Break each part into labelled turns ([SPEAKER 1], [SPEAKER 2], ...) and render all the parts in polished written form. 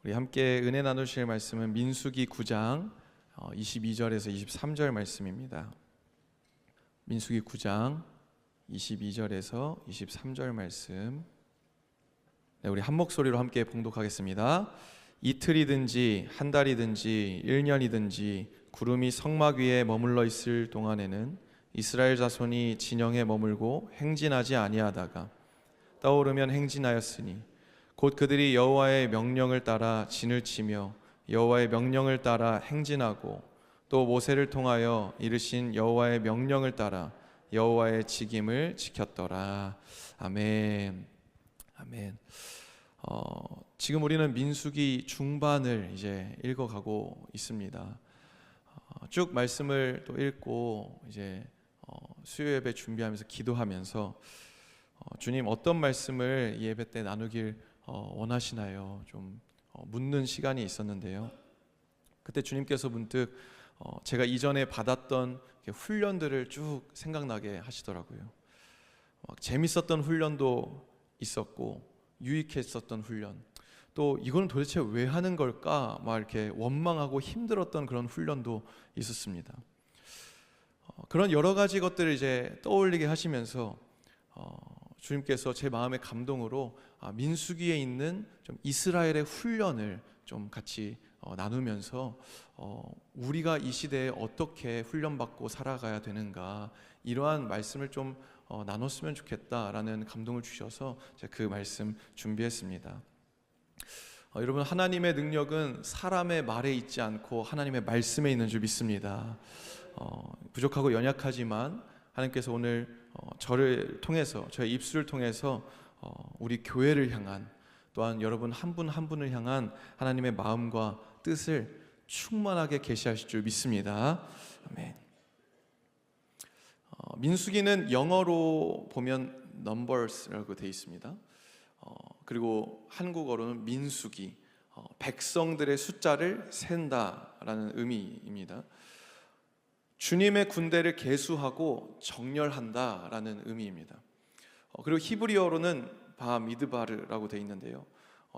[SPEAKER 1] 우리 함께 은혜 나누실 말씀은 민수기 9장 22절에서 23절 말씀입니다. 민수기 9장 22절에서 23절 말씀. 네, 우리 한 목소리로 함께 봉독하겠습니다. 이틀이든지 한 달이든지 1년이든지 구름이 성막 위에 머물러 있을 동안에는 이스라엘 자손이 진영에 머물고 행진하지 아니하다가 떠오르면 행진하였으니 곧 그들이 여호와의 명령을 따라 진을 치며 여호와의 명령을 따라 행진하고 또 모세를 통하여 이르신 여호와의 명령을 따라 여호와의 직임을 지켰더라. 아멘. 아멘. 지금 우리는 민수기 중반을 이제 읽어가고 있습니다. 쭉 말씀을 또 읽고 이제 수요 예배 준비하면서 기도하면서 주님 어떤 말씀을 이 예배 때 나누길 원하시나요? 좀 묻는 시간이 있었는데요. 그때 주님께서 문득 제가 이전에 받았던 훈련들을 쭉 생각나게 하시더라고요. 재밌었던 훈련도 있었고 유익했었던 훈련, 또 이거는 도대체 왜 하는 걸까? 막 이렇게 원망하고 힘들었던 그런 훈련도 있었습니다. 그런 여러 가지 것들을 이제 떠올리게 하시면서 주님께서 제 마음의 감동으로 민수기에 있는 좀 이스라엘의 훈련을 좀 같이 나누면서 우리가 이 시대에 어떻게 훈련받고 살아가야 되는가, 이러한 말씀을 좀 나눴으면 좋겠다라는 감동을 주셔서 제가 그 말씀 준비했습니다. 여러분, 하나님의 능력은 사람의 말에 있지 않고 하나님의 말씀에 있는 줄 믿습니다. 부족하고 연약하지만 하나님께서 오늘 저를 통해서, 저의 입술을 통해서 우리 교회를 향한, 또한 여러분 한 분 한 분을 향한 하나님의 마음과 뜻을 충만하게 계시하실 줄 믿습니다. 아멘. 민수기는 영어로 보면 numbers라고 되어 있습니다. 그리고 한국어로는 민수기, 백성들의 숫자를 센다라는 의미입니다. 주님의 군대를 계수하고 정렬한다라는 의미입니다. 그리고 히브리어로는 바미드바르라고 되어 있는데요.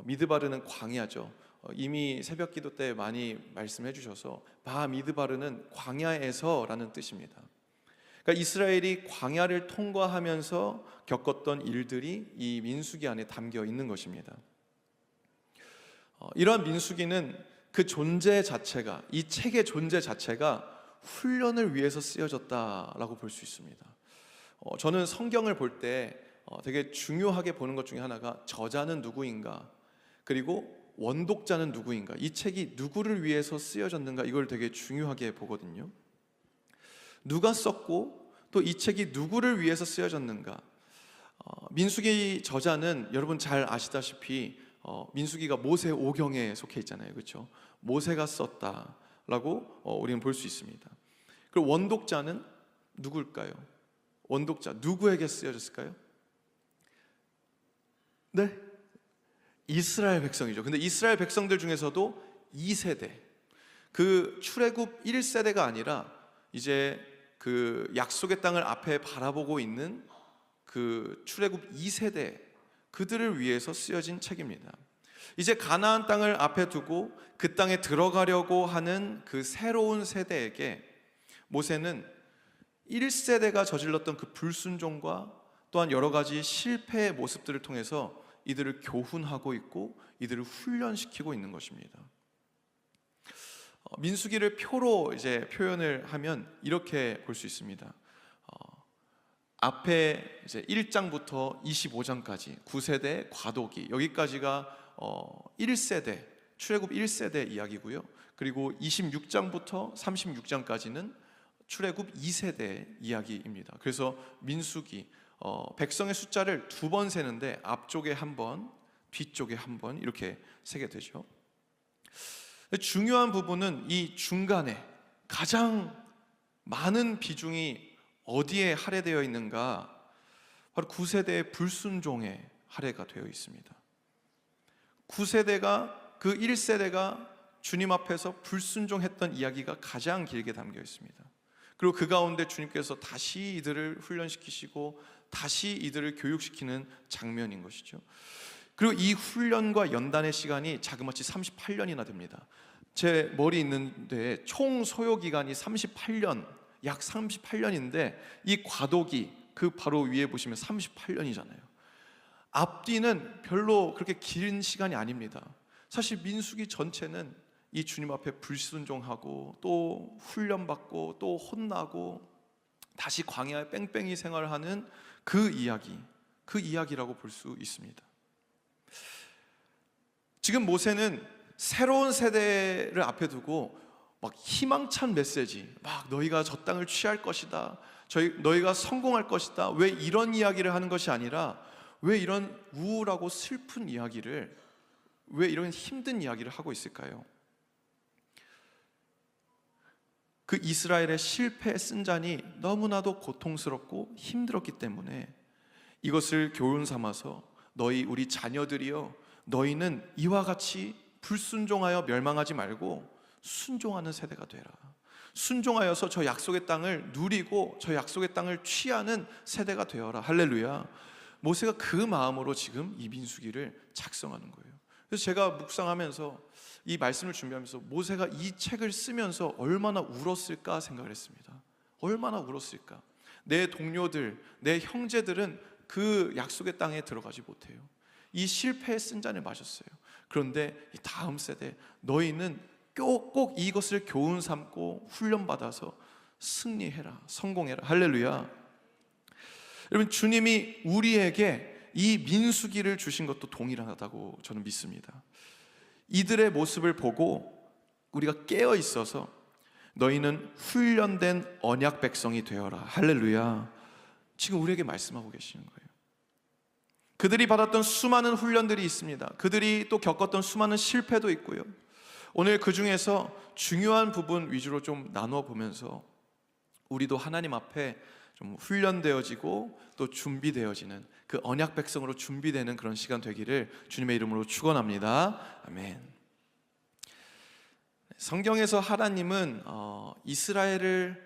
[SPEAKER 1] 미드바르는 광야죠. 이미 새벽 기도 때 많이 말씀해 주셔서 바미드바르는 광야에서라는 뜻입니다. 그러니까 이스라엘이 광야를 통과하면서 겪었던 일들이 이 민수기 안에 담겨 있는 것입니다. 이러한 민수기는 그 존재 자체가, 이 책의 존재 자체가 훈련을 위해서 쓰여졌다라고 볼 수 있습니다. 저는 성경을 볼 때 되게 중요하게 보는 것 중에 하나가 저자는 누구인가, 그리고 원독자는 누구인가, 이 책이 누구를 위해서 쓰여졌는가, 이걸 되게 중요하게 보거든요. 누가 썼고 또 이 책이 누구를 위해서 쓰여졌는가. 민수기 저자는 여러분 잘 아시다시피 민수기가 모세 오경에 속해 있잖아요, 그렇죠? 모세가 썼다라고 우리는 볼 수 있습니다. 그리고 원독자는 누굴까요? 원독자 누구에게 쓰여졌을까요? 네, 이스라엘 백성이죠. 근데 이스라엘 백성들 중에서도 2세대, 그 출애굽 1세대가 아니라 이제 그 약속의 땅을 앞에 바라보고 있는 그 출애굽 2세대, 그들을 위해서 쓰여진 책입니다. 이제 가나안 땅을 앞에 두고 그 땅에 들어가려고 하는 그 새로운 세대에게 모세는 1세대가 저질렀던 그 불순종과 또한 여러 가지 실패의 모습들을 통해서 이들을 교훈하고 있고 이들을 훈련시키고 있는 것입니다. 민수기를 표로 이제 표현을 하면 이렇게 볼 수 있습니다. 앞에 이제 1장부터 25장까지 9세대 과도기, 여기까지가 1세대, 출애굽 1세대 이야기고요. 그리고 26장부터 36장까지는 출애굽 2세대 이야기입니다. 그래서 민수기, 백성의 숫자를 2번 세는데 앞쪽에 1번, 뒤쪽에 1번 이렇게 세게 되죠. 중요한 부분은 이 중간에 가장 많은 비중이 어디에 할애되어 있는가? 바로 9세대의 불순종에 할애가 되어 있습니다. 9세대가, 그 1세대가 주님 앞에서 불순종했던 이야기가 가장 길게 담겨 있습니다. 그리고 그 가운데 주님께서 다시 이들을 훈련시키시고 다시 이들을 교육시키는 장면인 것이죠. 그리고 이 훈련과 연단의 시간이 자그마치 38년이나 됩니다. 제 머리 있는데 총 소요 기간이 38년, 약 38년인데 이 과도기 그 바로 위에 보시면 38년이잖아요. 앞뒤는 별로 그렇게 긴 시간이 아닙니다. 사실 민수기 전체는 이 주님 앞에 불순종하고 또 훈련받고 또 혼나고 다시 광야에 뺑뺑이 생활하는 그 이야기라고 볼 수 있습니다. 지금 모세는 새로운 세대를 앞에 두고 막 희망찬 메시지, 막 너희가 저 땅을 취할 것이다, 너희가 성공할 것이다, 왜 이런 이야기를 하는 것이 아니라 왜 이런 우울하고 슬픈 이야기를, 왜 이런 힘든 이야기를 하고 있을까요? 그 이스라엘의 실패의 쓴잔이 너무나도 고통스럽고 힘들었기 때문에 이것을 교훈 삼아서 우리 자녀들이여, 너희는 이와 같이 불순종하여 멸망하지 말고 순종하는 세대가 되라. 순종하여서 저 약속의 땅을 누리고 저 약속의 땅을 취하는 세대가 되어라. 할렐루야. 모세가 그 마음으로 지금 이 민수기를 작성하는 거예요. 그래서 제가 묵상하면서 이 말씀을 준비하면서 모세가 이 책을 쓰면서 얼마나 울었을까 생각을 했습니다. 얼마나 울었을까. 내 동료들, 내 형제들은 그 약속의 땅에 들어가지 못해요. 이 실패의 쓴잔을 마셨어요. 그런데 이 다음 세대, 너희는 꼭 이것을 교훈 삼고 훈련받아서 승리해라, 성공해라. 할렐루야. 여러분, 주님이 우리에게 이 민수기를 주신 것도 동일하다고 저는 믿습니다. 이들의 모습을 보고 우리가 깨어 있어서 너희는 훈련된 언약 백성이 되어라. 할렐루야. 지금 우리에게 말씀하고 계시는 거예요. 그들이 받았던 수많은 훈련들이 있습니다. 그들이 또 겪었던 수많은 실패도 있고요. 오늘 그 중에서 중요한 부분 위주로 좀 나누어 보면서 우리도 하나님 앞에 좀 훈련되어지고 또 준비되어지는 그 언약 백성으로 준비되는 그런 시간 되기를 주님의 이름으로 축원합니다. 아멘. 성경에서 하나님은 이스라엘을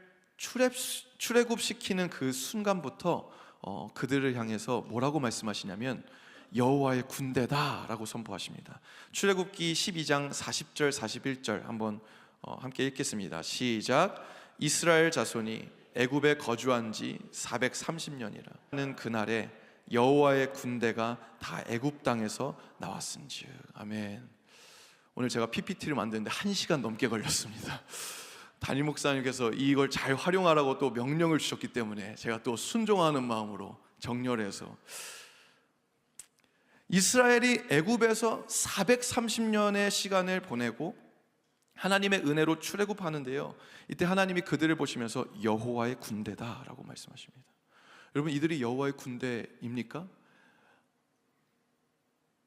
[SPEAKER 1] 출애굽시키는 그 순간부터 그들을 향해서 뭐라고 말씀하시냐면 여호와의 군대다라고 선포하십니다. 출애굽기 12장 40절 41절 한번 함께 읽겠습니다. 시작. 이스라엘 자손이 애굽에 거주한 지 430년이라 그날에 여호와의 군대가 다 애굽 땅에서 나왔은즉. 아멘. 오늘 제가 PPT를 만드는데 1시간 넘게 걸렸습니다. 담임 목사님께서 이걸 잘 활용하라고 또 명령을 주셨기 때문에 제가 또 순종하는 마음으로 정렬해서, 이스라엘이 애굽에서 430년의 시간을 보내고 하나님의 은혜로 출애굽하는데요, 이때 하나님이 그들을 보시면서 여호와의 군대다라고 말씀하십니다. 여러분, 이들이 여호와의 군대입니까?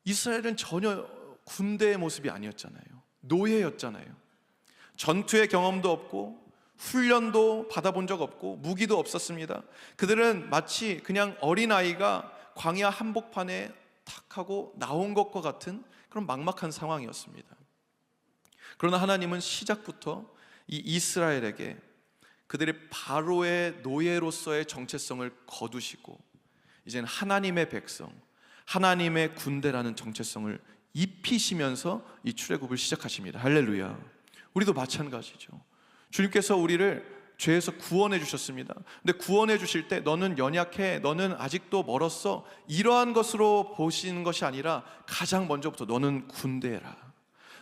[SPEAKER 1] 이스라엘은 전혀 군대의 모습이 아니었잖아요. 노예였잖아요. 전투의 경험도 없고 훈련도 받아본 적 없고 무기도 없었습니다. 그들은 마치 그냥 어린아이가 광야 한복판에 탁 하고 나온 것과 같은 그런 막막한 상황이었습니다. 그러나 하나님은 시작부터 이 이스라엘에게 그들의 바로의 노예로서의 정체성을 거두시고 이제는 하나님의 백성, 하나님의 군대라는 정체성을 입히시면서 이 출애굽을 시작하십니다. 할렐루야. 우리도 마찬가지죠. 주님께서 우리를 죄에서 구원해 주셨습니다. 근데 구원해 주실 때 너는 연약해, 너는 아직도 멀었어, 이러한 것으로 보시는 것이 아니라 가장 먼저부터 너는 군대라,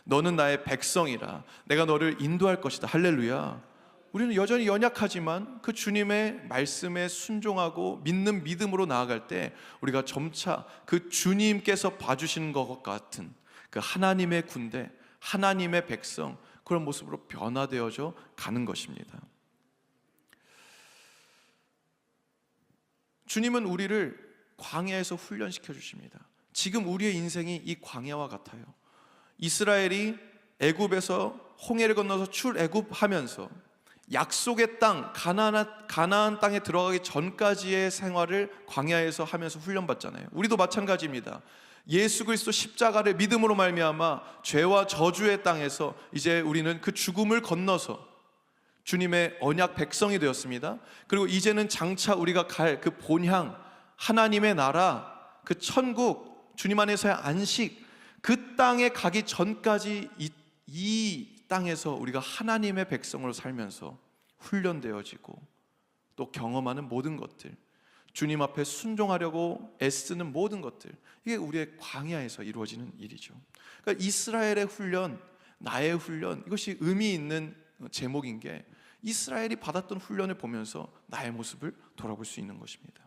[SPEAKER 1] 너는 나의 백성이라, 내가 너를 인도할 것이다. 할렐루야. 우리는 여전히 연약하지만 그 주님의 말씀에 순종하고 믿는 믿음으로 나아갈 때 우리가 점차 그 주님께서 봐주시는 것 같은 그 하나님의 군대, 하나님의 백성, 그런 모습으로 변화되어져 가는 것입니다. 주님은 우리를 광야에서 훈련시켜 주십니다. 지금 우리의 인생이 이 광야와 같아요. 이스라엘이 애굽에서 홍해를 건너서 출애굽하면서 약속의 땅, 가나안 땅에 들어가기 전까지의 생활을 광야에서 하면서 훈련받잖아요. 우리도 마찬가지입니다. 예수 그리스도 십자가를 믿음으로 말미암아 죄와 저주의 땅에서 이제 우리는 그 죽음을 건너서 주님의 언약 백성이 되었습니다. 그리고 이제는 장차 우리가 갈 그 본향, 하나님의 나라, 그 천국, 주님 안에서의 안식, 그 땅에 가기 전까지 이 땅에서 우리가 하나님의 백성으로 살면서 훈련되어지고 또 경험하는 모든 것들, 주님 앞에 순종하려고 애쓰는 모든 것들, 이게 우리의 광야에서 이루어지는 일이죠. 그러니까 이스라엘의 훈련, 나의 훈련, 이것이 의미 있는 제목인 게 이스라엘이 받았던 훈련을 보면서 나의 모습을 돌아볼 수 있는 것입니다.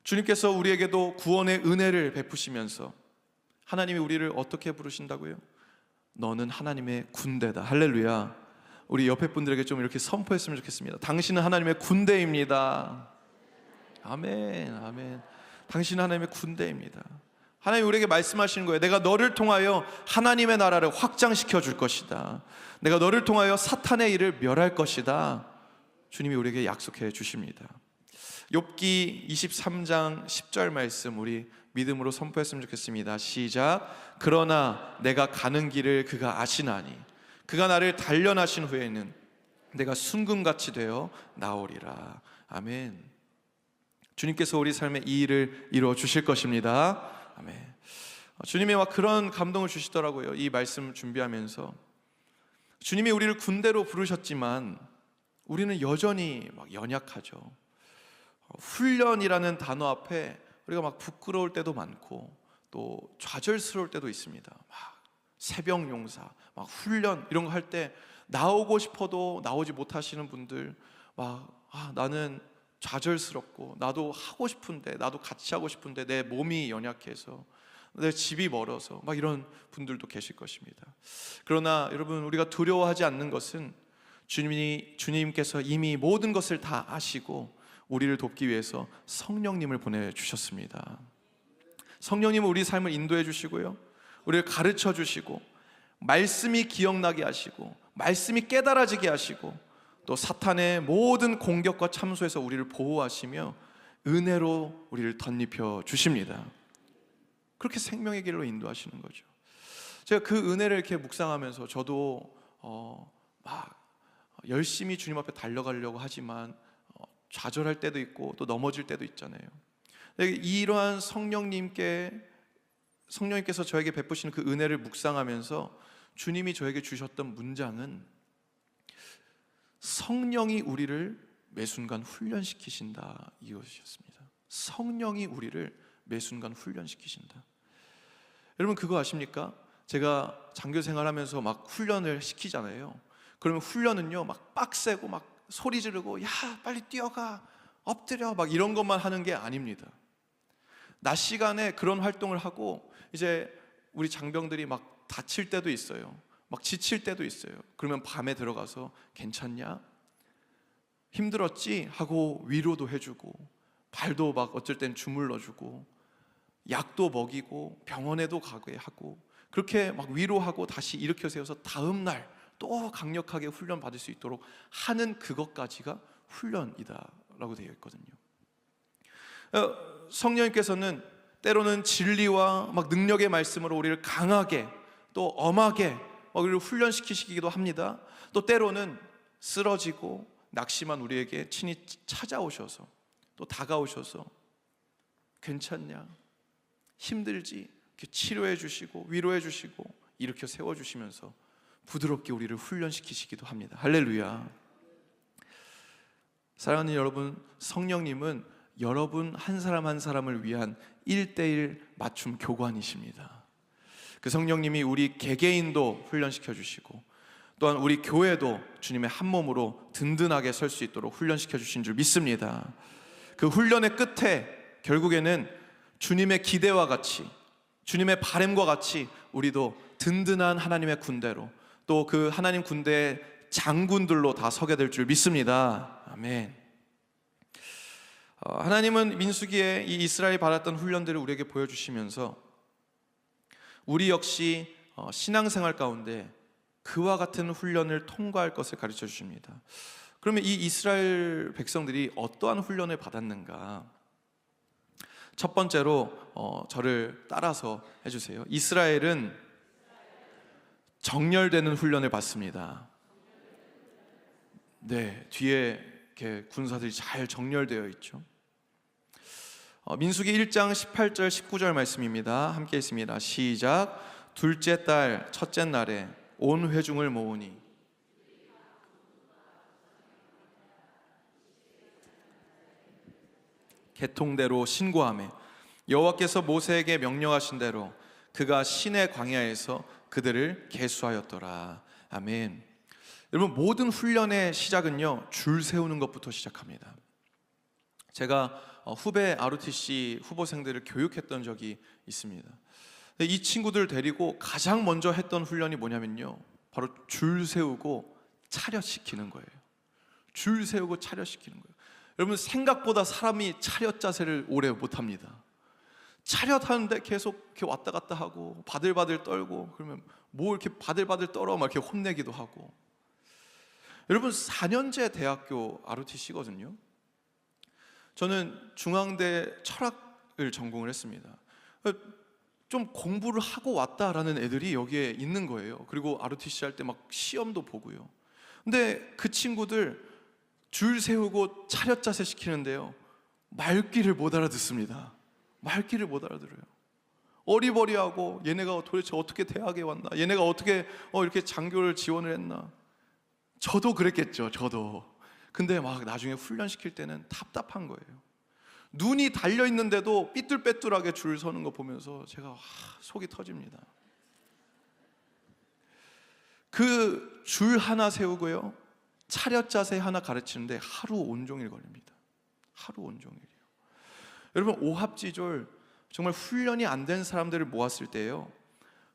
[SPEAKER 1] 주님께서 우리에게도 구원의 은혜를 베푸시면서 하나님이 우리를 어떻게 부르신다고요? 너는 하나님의 군대다. 할렐루야. 우리 옆에 분들에게 좀 이렇게 선포했으면 좋겠습니다. 당신은 하나님의 군대입니다. 아멘, 아멘. 당신은 하나님의 군대입니다. 하나님 우리에게 말씀하시는 거예요. 내가 너를 통하여 하나님의 나라를 확장시켜 줄 것이다. 내가 너를 통하여 사탄의 일을 멸할 것이다. 주님이 우리에게 약속해 주십니다. 욥기 23장 10절 말씀 우리 믿음으로 선포했으면 좋겠습니다. 시작. 그러나 내가 가는 길을 그가 아시나니 그가 나를 단련하신 후에는 내가 순금같이 되어 나오리라. 아멘. 주님께서 우리 삶에 이 일을 이루어 주실 것입니다. 아멘. 주님이 막 그런 감동을 주시더라고요. 이 말씀 준비하면서 주님이 우리를 군대로 부르셨지만 우리는 여전히 막 연약하죠. 훈련이라는 단어 앞에 우리가 막 부끄러울 때도 많고 또 좌절스러울 때도 있습니다. 막 새벽 용사, 막 훈련 이런 거 할 때 나오고 싶어도 나오지 못하시는 분들, 막 나는 좌절스럽고 나도 하고 싶은데, 나도 같이 하고 싶은데 내 몸이 연약해서, 내 집이 멀어서, 막 이런 분들도 계실 것입니다. 그러나 여러분, 우리가 두려워하지 않는 것은 주님께서 이미 모든 것을 다 아시고 우리를 돕기 위해서 성령님을 보내주셨습니다. 성령님은 우리 삶을 인도해 주시고요, 우리를 가르쳐 주시고, 말씀이 기억나게 하시고, 말씀이 깨달아지게 하시고, 또 사탄의 모든 공격과 참소에서 우리를 보호하시며 은혜로 우리를 덧입혀 주십니다. 그렇게 생명의 길로 인도하시는 거죠. 제가 그 은혜를 이렇게 묵상하면서 저도 막 열심히 주님 앞에 달려가려고 하지만 좌절할 때도 있고 또 넘어질 때도 있잖아요. 이러한 성령님께서 저에게 베푸시는 그 은혜를 묵상하면서 주님이 저에게 주셨던 문장은 성령이 우리를 매순간 훈련시키신다, 이것이었습니다. 성령이 우리를 매순간 훈련시키신다. 여러분 그거 아십니까? 제가 장교 생활하면서 막 훈련을 시키잖아요. 그러면 훈련은요 막 빡세고 막 소리 지르고 야 빨리 뛰어가, 엎드려, 막 이런 것만 하는 게 아닙니다. 낮 시간에 그런 활동을 하고 이제 우리 장병들이 막 다칠 때도 있어요. 막 지칠 때도 있어요. 그러면 밤에 들어가서 괜찮냐? 힘들었지? 하고 위로도 해주고, 발도 막 어쩔 땐 주물러주고, 약도 먹이고, 병원에도 가게 하고, 그렇게 막 위로하고 다시 일으켜 세워서 다음 날 또 강력하게 훈련 받을 수 있도록 하는 그것까지가 훈련이다 라고 되어 있거든요. 성령님께서는 때로는 진리와 막 능력의 말씀으로 우리를 강하게 또 엄하게 우리를 훈련시키시기도 합니다. 또 때로는 쓰러지고 낙심한 우리에게 친히 찾아오셔서 또 다가오셔서 괜찮냐? 힘들지? 이렇게 치료해 주시고 위로해 주시고 일으켜 세워주시면서 부드럽게 우리를 훈련시키시기도 합니다. 할렐루야. 사랑하는 여러분, 성령님은 여러분 한 사람 한 사람을 위한 1:1 맞춤 교관이십니다. 그 성령님이 우리 개개인도 훈련시켜 주시고 또한 우리 교회도 주님의 한 몸으로 든든하게 설 수 있도록 훈련시켜 주신 줄 믿습니다. 그 훈련의 끝에 결국에는 주님의 기대와 같이, 주님의 바람과 같이 우리도 든든한 하나님의 군대로, 또 그 하나님 군대의 장군들로 다 서게 될 줄 믿습니다. 아멘. 하나님은 민수기에 이 이스라엘이 받았던 훈련들을 우리에게 보여주시면서 우리 역시 신앙생활 가운데 그와 같은 훈련을 통과할 것을 가르쳐 주십니다. 그러면 이 이스라엘 백성들이 어떠한 훈련을 받았는가? 첫 번째로 저를 따라서 해주세요. 이스라엘은 정렬되는 훈련을 받습니다. 네, 뒤에 이렇게 군사들이 잘 정렬되어 있죠. 민수기 1장 18절 19절 말씀입니다. 함께 있습니다. 시작. 둘째 달 첫째 날에 온 회중을 모으니 계통대로 신고하매 여호와께서 모세에게 명령하신 대로 그가 시내 광야에서 그들을 계수하였더라. 아멘. 여러분, 모든 훈련의 시작은요, 줄 세우는 것부터 시작합니다. 제가 후배 ROTC 후보생들을 교육했던 적이 있습니다. 이 친구들 데리고 가장 먼저 했던 훈련이 뭐냐면요, 바로 줄 세우고 차렷시키는 거예요. 줄 세우고 차렷시키는 거예요. 여러분, 생각보다 사람이 차렷 자세를 오래 못합니다. 차렷하는데 계속 이렇게 왔다 갔다 하고 바들바들 떨고, 그러면 뭐 이렇게 바들바들 떨어 막 이렇게 혼내기도 하고. 여러분, 4년제 대학교 ROTC거든요. 저는 중앙대 철학을 전공을 했습니다. 좀 공부를 하고 왔다라는 애들이 여기에 있는 거예요. 그리고 ROTC 할 때 막 시험도 보고요. 근데 그 친구들 줄 세우고 차렷 자세 시키는데요, 말귀를 못 알아듣습니다. 말귀를 못 알아들어요. 어리버리하고, 얘네가 도대체 어떻게 대학에 왔나, 얘네가 어떻게 이렇게 장교를 지원을 했나. 저도 그랬겠죠, 저도. 근데 막 나중에 훈련시킬 때는 답답한 거예요. 눈이 달려있는데도 삐뚤빼뚤하게 줄 서는 거 보면서 제가 속이 터집니다. 그 줄 하나 세우고요, 차렷 자세 하나 가르치는데 하루 온종일 걸립니다. 하루 온종일이요. 여러분, 오합지졸 정말 훈련이 안 된 사람들을 모았을 때요,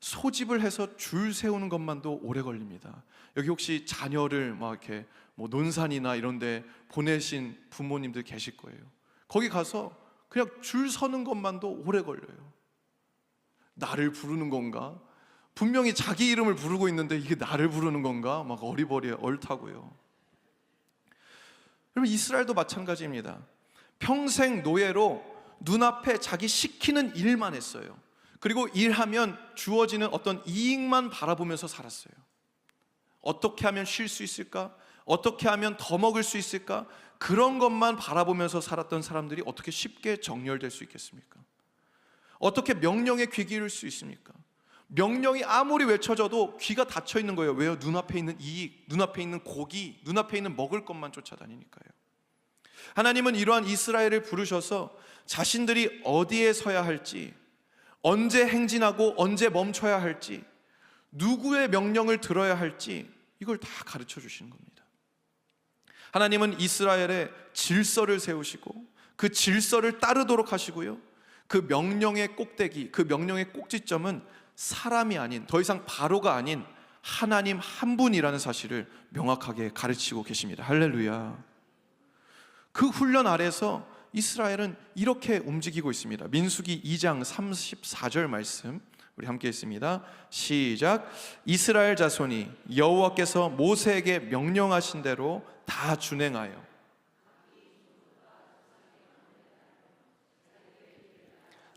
[SPEAKER 1] 소집을 해서 줄 세우는 것만도 오래 걸립니다. 여기 혹시 자녀를 막 이렇게 뭐 논산이나 이런 데 보내신 부모님들 계실 거예요. 거기 가서 그냥 줄 서는 것만도 오래 걸려요. 나를 부르는 건가? 분명히 자기 이름을 부르고 있는데 이게 나를 부르는 건가? 막 어리버리 옳다고요. 여러분, 이스라엘도 마찬가지입니다. 평생 노예로 눈앞에 자기 시키는 일만 했어요. 그리고 일하면 주어지는 어떤 이익만 바라보면서 살았어요. 어떻게 하면 쉴 수 있을까? 어떻게 하면 더 먹을 수 있을까? 그런 것만 바라보면서 살았던 사람들이 어떻게 쉽게 정렬될 수 있겠습니까? 어떻게 명령에 귀 기울일 수 있습니까? 명령이 아무리 외쳐져도 귀가 닫혀 있는 거예요. 왜요? 눈앞에 있는 이익, 눈앞에 있는 고기, 눈앞에 있는 먹을 것만 쫓아다니니까요. 하나님은 이러한 이스라엘을 부르셔서 자신들이 어디에 서야 할지, 언제 행진하고 언제 멈춰야 할지, 누구의 명령을 들어야 할지, 이걸 다 가르쳐 주시는 겁니다. 하나님은 이스라엘의 질서를 세우시고 그 질서를 따르도록 하시고요, 그 명령의 꼭대기, 그 명령의 꼭지점은 사람이 아닌, 더 이상 바로가 아닌 하나님 한 분이라는 사실을 명확하게 가르치고 계십니다. 할렐루야. 그 훈련 아래서 이스라엘은 이렇게 움직이고 있습니다. 민수기 2장 34절 말씀 우리 함께 읽습니다. 시작. 이스라엘 자손이 여호와께서 모세에게 명령하신 대로 다 준행하여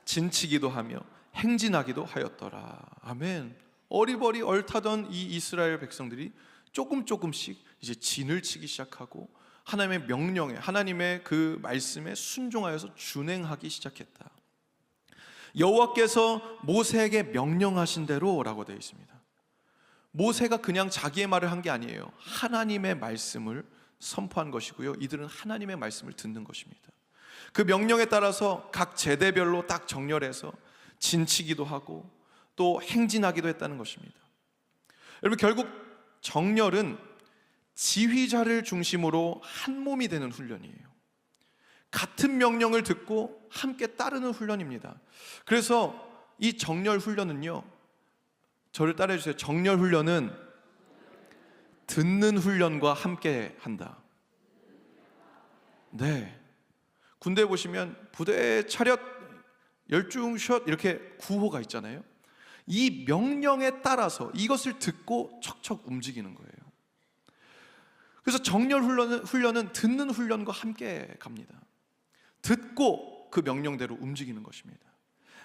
[SPEAKER 1] 진치기도 하며 행진하기도 하였더라. 아멘. 어리버리 얼타던 이 이스라엘 백성들이 조금씩 이제 진을 치기 시작하고 하나님의 명령에, 하나님의 그 말씀에 순종하여서 준행하기 시작했다. 여호와께서 모세에게 명령하신 대로라고 되어 있습니다. 모세가 그냥 자기의 말을 한 게 아니에요. 하나님의 말씀을 선포한 것이고요, 이들은 하나님의 말씀을 듣는 것입니다. 그 명령에 따라서 각 제대별로 딱 정렬해서 진치기도 하고 또 행진하기도 했다는 것입니다. 여러분, 결국 정렬은 지휘자를 중심으로 한 몸이 되는 훈련이에요. 같은 명령을 듣고 함께 따르는 훈련입니다. 그래서 이 정렬 훈련은요, 저를 따라해 주세요. 정렬 훈련은 듣는 훈련과 함께 한다. 네. 군대 보시면 부대 차렷 열중샷 이렇게 구호가 있잖아요. 이 명령에 따라서 이것을 듣고 척척 움직이는 거예요. 그래서 정렬 훈련은 듣는 훈련과 함께 갑니다. 듣고 그 명령대로 움직이는 것입니다.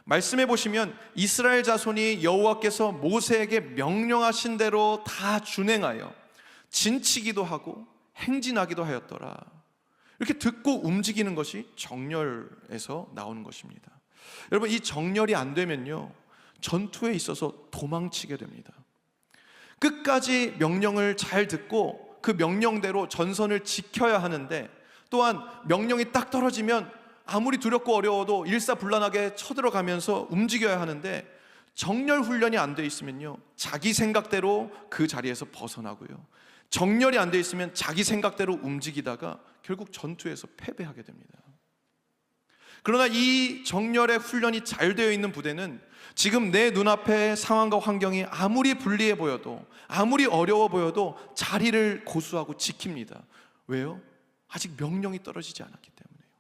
[SPEAKER 1] 말씀해 보시면 이스라엘 자손이 여호와께서 모세에게 명령하신 대로 다 준행하여 진치기도 하고 행진하기도 하였더라. 이렇게 듣고 움직이는 것이 정렬에서 나오는 것입니다. 여러분, 이 정렬이 안 되면요, 전투에 있어서 도망치게 됩니다. 끝까지 명령을 잘 듣고 그 명령대로 전선을 지켜야 하는데, 또한 명령이 딱 떨어지면 아무리 두렵고 어려워도 일사불란하게 쳐들어가면서 움직여야 하는데, 정렬 훈련이 안 돼 있으면요, 자기 생각대로 그 자리에서 벗어나고요, 정렬이 안 돼 있으면 자기 생각대로 움직이다가 결국 전투에서 패배하게 됩니다. 그러나 이 정렬의 훈련이 잘 되어 있는 부대는 지금 내 눈앞의 상황과 환경이 아무리 불리해 보여도, 아무리 어려워 보여도 자리를 고수하고 지킵니다. 왜요? 아직 명령이 떨어지지 않았기 때문에요.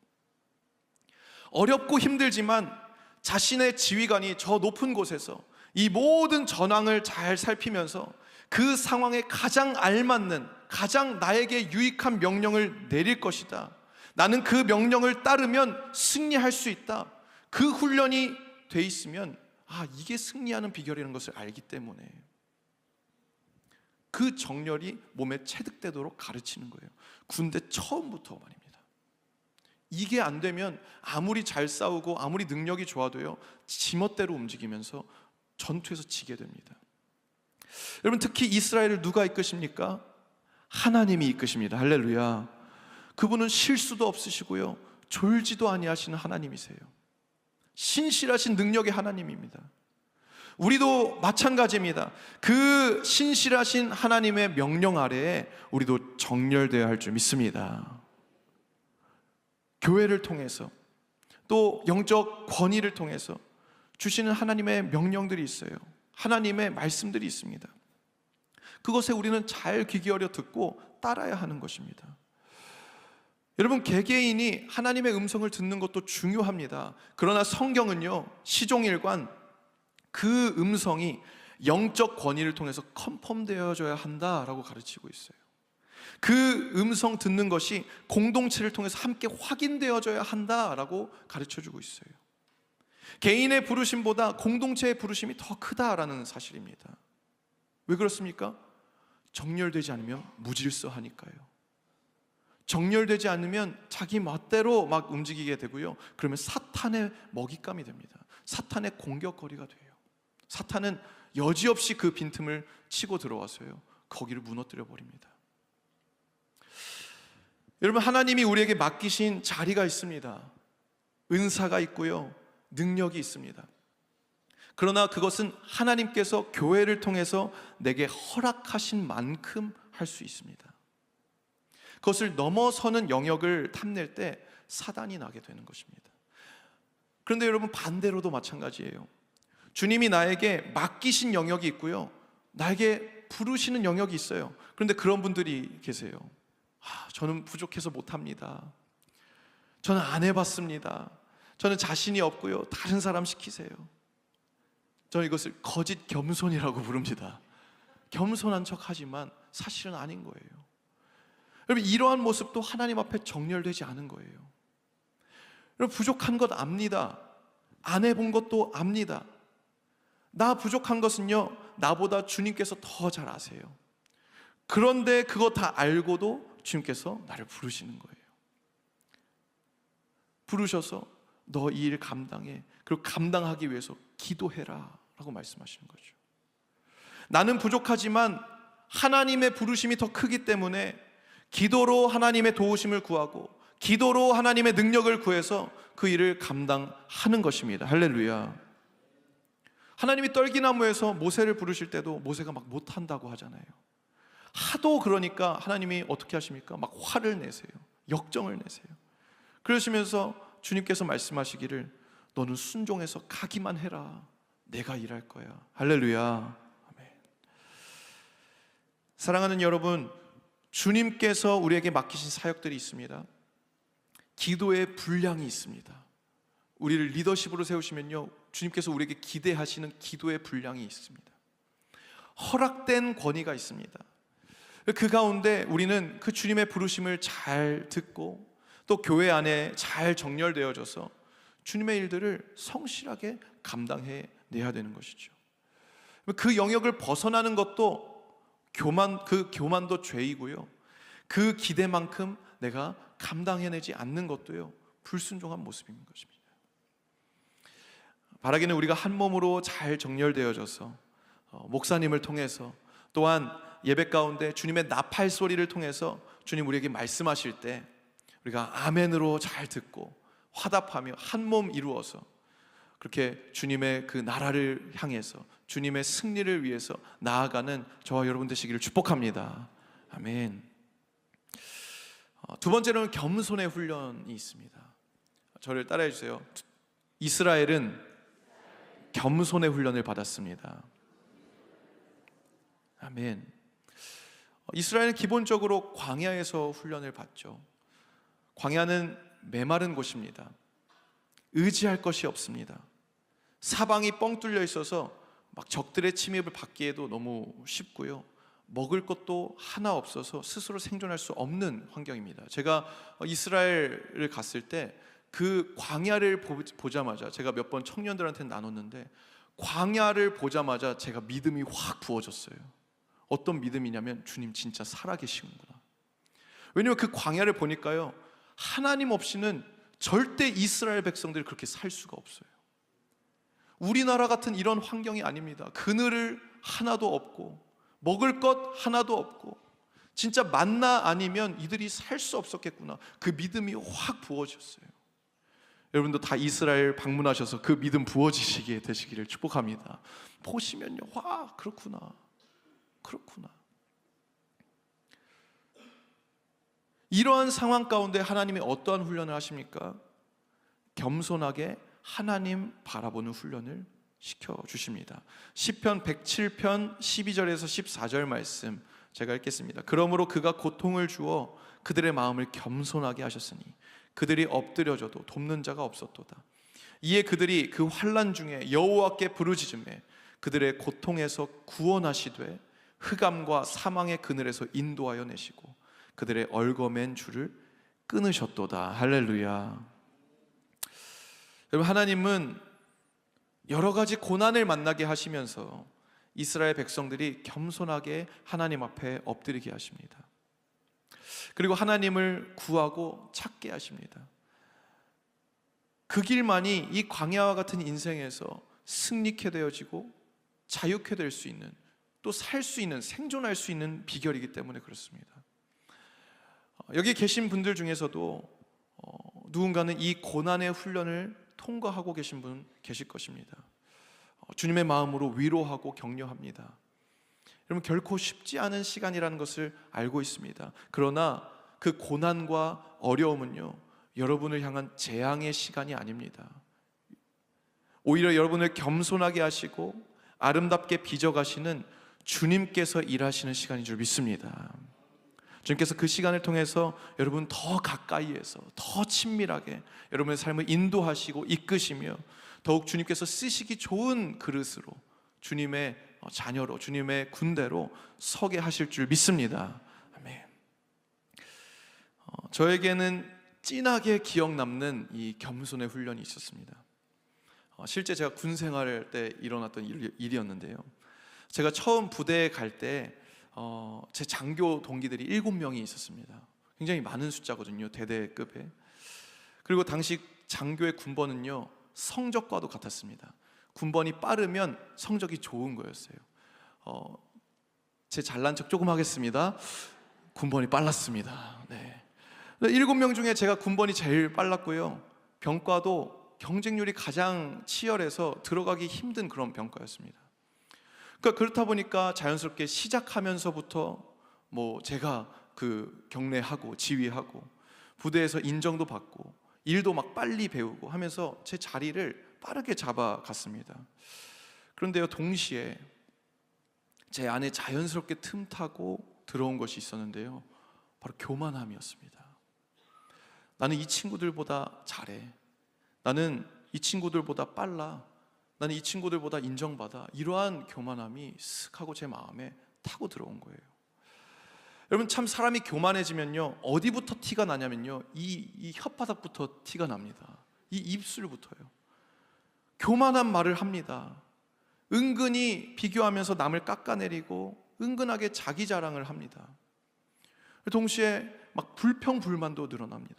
[SPEAKER 1] 어렵고 힘들지만 자신의 지휘관이 저 높은 곳에서 이 모든 전황을 잘 살피면서 그 상황에 가장 알맞는, 가장 나에게 유익한 명령을 내릴 것이다, 나는 그 명령을 따르면 승리할 수 있다, 그 훈련이 돼 있으면 이게 승리하는 비결이라는 것을 알기 때문에 그 정렬이 몸에 체득되도록 가르치는 거예요. 군대 처음부터 말입니다. 이게 안 되면 아무리 잘 싸우고 아무리 능력이 좋아도요, 지멋대로 움직이면서 전투에서 지게 됩니다. 여러분, 특히 이스라엘을 누가 이끄십니까? 하나님이 이끄십니다. 할렐루야. 그분은 실수도 없으시고요, 졸지도 아니하시는 하나님이세요. 신실하신 능력의 하나님입니다. 우리도 마찬가지입니다. 그 신실하신 하나님의 명령 아래에 우리도 정렬되어야 할 줄 믿습니다. 교회를 통해서, 또 영적 권위를 통해서 주시는 하나님의 명령들이 있어요. 하나님의 말씀들이 있습니다. 그것에 우리는 잘 귀 기울여 듣고 따라야 하는 것입니다. 여러분, 개개인이 하나님의 음성을 듣는 것도 중요합니다. 그러나 성경은요, 시종일관 그 음성이 영적 권위를 통해서 컨펌되어져야 한다라고 가르치고 있어요. 그 음성 듣는 것이 공동체를 통해서 함께 확인되어져야 한다라고 가르쳐주고 있어요. 개인의 부르심보다 공동체의 부르심이 더 크다라는 사실입니다. 왜 그렇습니까? 정렬되지 않으면 무질서하니까요. 정렬되지 않으면 자기 멋대로 막 움직이게 되고요, 그러면 사탄의 먹잇감이 됩니다. 사탄의 공격거리가 돼요. 사탄은 여지없이 그 빈틈을 치고 들어와서요, 거기를 무너뜨려 버립니다. 여러분, 하나님이 우리에게 맡기신 자리가 있습니다. 은사가 있고요, 능력이 있습니다. 그러나 그것은 하나님께서 교회를 통해서 내게 허락하신 만큼 할 수 있습니다. 그것을 넘어서는 영역을 탐낼 때 사단이 나게 되는 것입니다. 그런데 여러분, 반대로도 마찬가지예요. 주님이 나에게 맡기신 영역이 있고요, 나에게 부르시는 영역이 있어요. 그런데 그런 분들이 계세요. 저는 부족해서 못합니다. 저는 안 해봤습니다. 저는 자신이 없고요, 다른 사람 시키세요. 저는 이것을 거짓 겸손이라고 부릅니다. 겸손한 척하지만 사실은 아닌 거예요. 여러분, 이러한 모습도 하나님 앞에 정렬되지 않은 거예요. 여러분, 부족한 것 압니다. 안 해본 것도 압니다. 나 부족한 것은요, 나보다 주님께서 더 잘 아세요. 그런데 그거 다 알고도 주님께서 나를 부르시는 거예요. 부르셔서 너 이 일 감당해, 그리고 감당하기 위해서 기도해라 라고 말씀하시는 거죠. 나는 부족하지만 하나님의 부르심이 더 크기 때문에 기도로 하나님의 도우심을 구하고 기도로 하나님의 능력을 구해서 그 일을 감당하는 것입니다. 할렐루야. 하나님이 떨기나무에서 모세를 부르실 때도 모세가 막 못한다고 하잖아요. 하도 그러니까 하나님이 어떻게 하십니까? 막 화를 내세요. 역정을 내세요. 그러시면서 주님께서 말씀하시기를 너는 순종해서 가기만 해라. 내가 일할 거야. 할렐루야. 아멘. 사랑하는 여러분, 주님께서 우리에게 맡기신 사역들이 있습니다. 기도의 분량이 있습니다. 우리를 리더십으로 세우시면요, 주님께서 우리에게 기대하시는 기도의 분량이 있습니다. 허락된 권위가 있습니다. 그 가운데 우리는 그 주님의 부르심을 잘 듣고 또 교회 안에 잘 정렬되어져서 주님의 일들을 성실하게 감당해 내야 되는 것이죠. 그 영역을 벗어나는 것도 교만도 죄이고요, 그 기대만큼 내가 감당해내지 않는 것도요, 불순종한 모습인 것입니다. 바라기는 우리가 한 몸으로 잘 정렬되어져서 목사님을 통해서, 또한 예배 가운데 주님의 나팔 소리를 통해서 주님 우리에게 말씀하실 때 우리가 아멘으로 잘 듣고 화답하며 한 몸 이루어서 그렇게 주님의 그 나라를 향해서 주님의 승리를 위해서 나아가는 저와 여러분 되시기를 축복합니다. 아멘. 두 번째로는 겸손의 훈련이 있습니다. 저를 따라해 주세요. 이스라엘은 겸손의 훈련을 받았습니다. 아멘. 이스라엘은 기본적으로 광야에서 훈련을 받죠. 광야는 메마른 곳입니다. 의지할 것이 없습니다. 사방이 뻥 뚫려 있어서 막 적들의 침입을 받기에도 너무 쉽고요, 먹을 것도 하나 없어서 스스로 생존할 수 없는 환경입니다. 제가 이스라엘을 갔을 때 그 광야를 보자마자, 제가 몇 번 청년들한테 나눴는데 광야를 보자마자 제가 믿음이 확 부어졌어요. 어떤 믿음이냐면 주님 진짜 살아계시는구나. 왜냐하면 그 광야를 보니까요, 하나님 없이는 절대 이스라엘 백성들이 그렇게 살 수가 없어요. 우리나라 같은 이런 환경이 아닙니다. 그늘 하나도 없고 먹을 것 하나도 없고 진짜 만나 아니면 이들이 살 수 없었겠구나. 그 믿음이 확 부어졌어요. 여러분도 다 이스라엘 방문하셔서 그 믿음 부어지시게 되시기를 축복합니다. 보시면요, 와, 그렇구나. 이러한 상황 가운데 하나님이 어떠한 훈련을 하십니까? 겸손하게 하나님 바라보는 훈련을 시켜주십니다. 시편 107편 12절에서 14절 말씀 제가 읽겠습니다. 그러므로 그가 고통을 주어 그들의 마음을 겸손하게 하셨으니 그들이 엎드려져도 돕는 자가 없었도다. 이에 그들이 그 환난 중에 여호와께 부르짖음에 그들의 고통에서 구원하시되 흑암과 사망의 그늘에서 인도하여 내시고 그들의 얽어맨 줄을 끊으셨도다. 할렐루야. 여러분, 하나님은 여러 가지 고난을 만나게 하시면서 이스라엘 백성들이 겸손하게 하나님 앞에 엎드리게 하십니다. 그리고 하나님을 구하고 찾게 하십니다. 그 길만이 이 광야와 같은 인생에서 승리케 되어지고 자유케 될 수 있는, 또 살 수 있는, 생존할 수 있는 비결이기 때문에 그렇습니다. 여기 계신 분들 중에서도 누군가는 이 고난의 훈련을 통과하고 계신 분 계실 것입니다. 주님의 마음으로 위로하고 격려합니다. 여러분, 결코 쉽지 않은 시간이라는 것을 알고 있습니다. 그러나 그 고난과 어려움은요, 여러분을 향한 재앙의 시간이 아닙니다. 오히려 여러분을 겸손하게 하시고 아름답게 빚어가시는 주님께서 일하시는 시간인 줄 믿습니다. 주님께서 그 시간을 통해서 여러분 더 가까이에서 더 친밀하게 여러분의 삶을 인도하시고 이끄시며 더욱 주님께서 쓰시기 좋은 그릇으로, 주님의 자녀로, 주님의 군대로 서게 하실 줄 믿습니다. 아멘. 저에게는 진하게 기억 남는 이 겸손의 훈련이 있었습니다. 실제 제가 군 생활할 때 일어났던 일이었는데요, 제가 처음 부대에 갈 때 제 장교 동기들이 7명이 있었습니다. 굉장히 많은 숫자거든요, 대대급에. 그리고 당시 장교의 군번은요, 성적과도 같았습니다. 군번이 빠르면 성적이 좋은 거였어요. 제 잘난 척 조금 하겠습니다. 군번이 빨랐습니다. 네. 7명 중에 제가 군번이 제일 빨랐고요, 병과도 경쟁률이 가장 치열해서 들어가기 힘든 그런 병과였습니다. 그러니까 그렇다 보니까 자연스럽게 시작하면서부터 제가 그 경례하고 지휘하고 부대에서 인정도 받고 일도 막 빨리 배우고 하면서 제 자리를 빠르게 잡아갔습니다. 그런데요, 동시에 제 안에 자연스럽게 틈타고 들어온 것이 있었는데요, 바로 교만함이었습니다. 나는 이 친구들보다 잘해, 나는 이 친구들보다 빨라, 나는 이 친구들보다 인정받아, 이러한 교만함이 쓱 하고 제 마음에 타고 들어온 거예요. 여러분, 참 사람이 교만해지면요, 어디부터 티가 나냐면요, 이 혓바닥부터 티가 납니다. 이 입술부터요. 교만한 말을 합니다. 은근히 비교하면서 남을 깎아내리고 은근하게 자기 자랑을 합니다. 동시에 막 불평불만도 늘어납니다.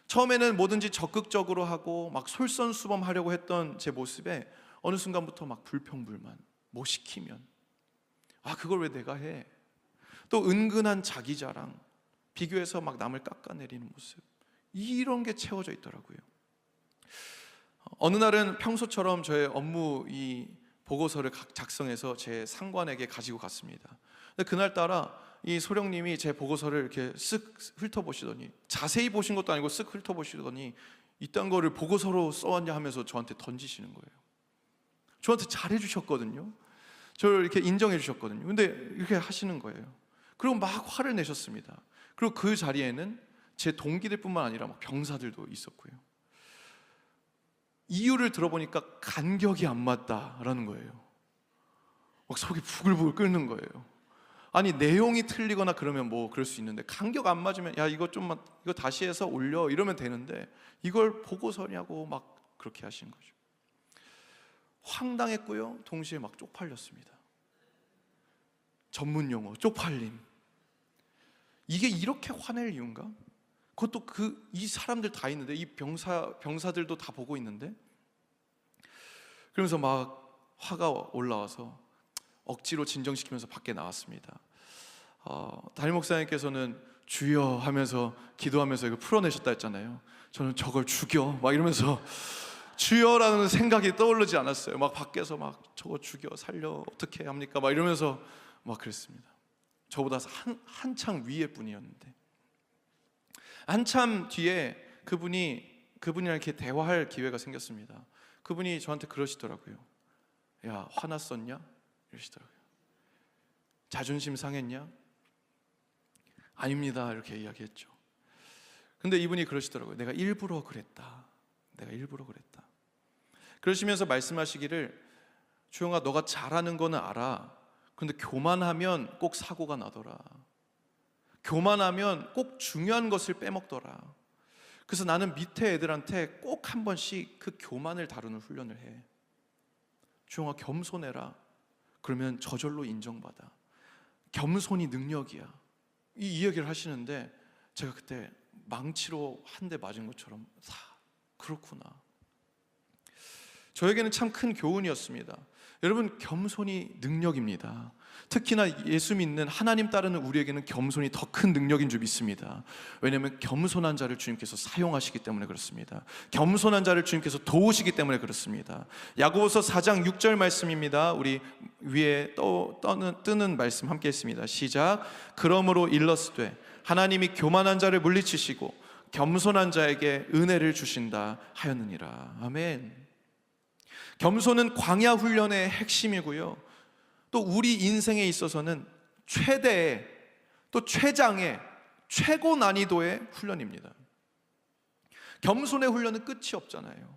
[SPEAKER 1] 처음에는 뭐든지 적극적으로 하고 막 솔선수범하려고 했던 제 모습에 어느 순간부터 막 불평불만, 뭐 시키면 그걸 왜 내가 해? 또 은근한 자기 자랑, 비교해서 막 남을 깎아내리는 모습, 이런 게 채워져 있더라고요. 어느 날은 평소처럼 저의 업무 이 보고서를 작성해서 제 상관에게 가지고 갔습니다. 근데 그날따라 이 소령님이 제 보고서를 이렇게 쓱 훑어보시더니, 자세히 보신 것도 아니고 쓱 훑어보시더니 이딴 거를 보고서로 써왔냐 하면서 저한테 던지시는 거예요. 저한테 잘해주셨거든요. 저를 이렇게 인정해 주셨거든요. 근데 이렇게 하시는 거예요. 그리고 막 화를 내셨습니다. 그리고 그 자리에는 제 동기들뿐만 아니라 막 병사들도 있었고요. 이유를 들어보니까 간격이 안 맞다라는 거예요. 막 속이 부글부글 끓는 거예요. 아니, 내용이 틀리거나 그러면 뭐 그럴 수 있는데, 간격 안 맞으면 야 이거 좀만, 이거 다시 해서 올려, 이러면 되는데 이걸 보고서냐고 막 그렇게 하시는 거죠. 황당했고요, 동시에 막 쪽팔렸습니다. 전문 용어 쪽팔림. 이게 이렇게 화낼 이유인가? 그것도 이 사람들 다 있는데, 이 병사들도 다 보고 있는데. 그러면서 막 화가 올라와서 억지로 진정시키면서 밖에 나왔습니다. 담임 목사님께서는 주여 하면서 기도하면서 이거 풀어내셨다 했잖아요. 저는 저걸 죽여 막 이러면서 주여라는 생각이 떠오르지 않았어요. 막 밖에서 막 저거 죽여, 살려, 어떻게 합니까? 막 이러면서 막 그랬습니다. 저보다 한창 위의 분이었는데, 한참 뒤에 그분이랑 이렇게 대화할 기회가 생겼습니다. 그분이 저한테 그러시더라고요. 야, 화났었냐? 이러시더라고요. 자존심 상했냐? 아닙니다, 이렇게 이야기했죠. 근데 이분이 그러시더라고요. 내가 일부러 그랬다. 그러시면서 말씀하시기를, 주영아, 너가 잘하는 거는 알아. 근데 교만하면 꼭 사고가 나더라. 교만하면 꼭 중요한 것을 빼먹더라. 그래서 나는 밑에 애들한테 꼭 한 번씩 그 교만을 다루는 훈련을 해. 주영아, 겸손해라. 그러면 저절로 인정받아. 겸손이 능력이야. 이 이야기를 하시는데, 제가 그때 망치로 한 대 맞은 것처럼 그렇구나. 저에게는 참 큰 교훈이었습니다. 여러분, 겸손이 능력입니다. 특히나 예수 믿는, 하나님 따르는 우리에게는 겸손이 더 큰 능력인 줄 믿습니다. 왜냐하면 겸손한 자를 주님께서 사용하시기 때문에 그렇습니다. 겸손한 자를 주님께서 도우시기 때문에 그렇습니다. 야고보서 4장 6절 말씀입니다. 우리 위에 뜨는 말씀 함께 했습니다. 시작. 그러므로 일러스되 하나님이 교만한 자를 물리치시고 겸손한 자에게 은혜를 주신다 하였느니라. 아멘. 겸손은 광야 훈련의 핵심이고요, 또 우리 인생에 있어서는 최대의, 또 최장의, 최고 난이도의 훈련입니다. 겸손의 훈련은 끝이 없잖아요.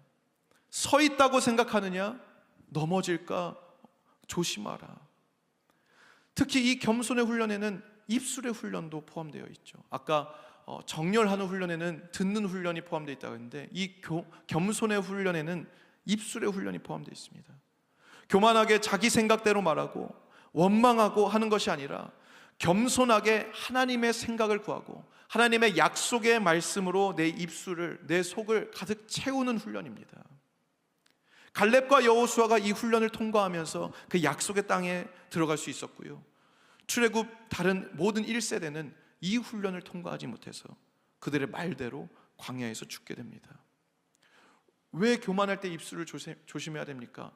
[SPEAKER 1] 서 있다고 생각하느냐? 넘어질까? 조심하라. 특히 이 겸손의 훈련에는 입술의 훈련도 포함되어 있죠. 아까 정렬하는 훈련에는 듣는 훈련이 포함되어 있다고 했는데, 이 겸손의 훈련에는 입술의 훈련이 포함되어 있습니다. 교만하게 자기 생각대로 말하고 원망하고 하는 것이 아니라, 겸손하게 하나님의 생각을 구하고 하나님의 약속의 말씀으로 내 입술을, 내 속을 가득 채우는 훈련입니다. 갈렙과 여호수아가 이 훈련을 통과하면서 그 약속의 땅에 들어갈 수 있었고요, 출애굽 다른 모든 1세대는 이 훈련을 통과하지 못해서 그들의 말대로 광야에서 죽게 됩니다. 왜 교만할 때 입술을 조심해야 됩니까?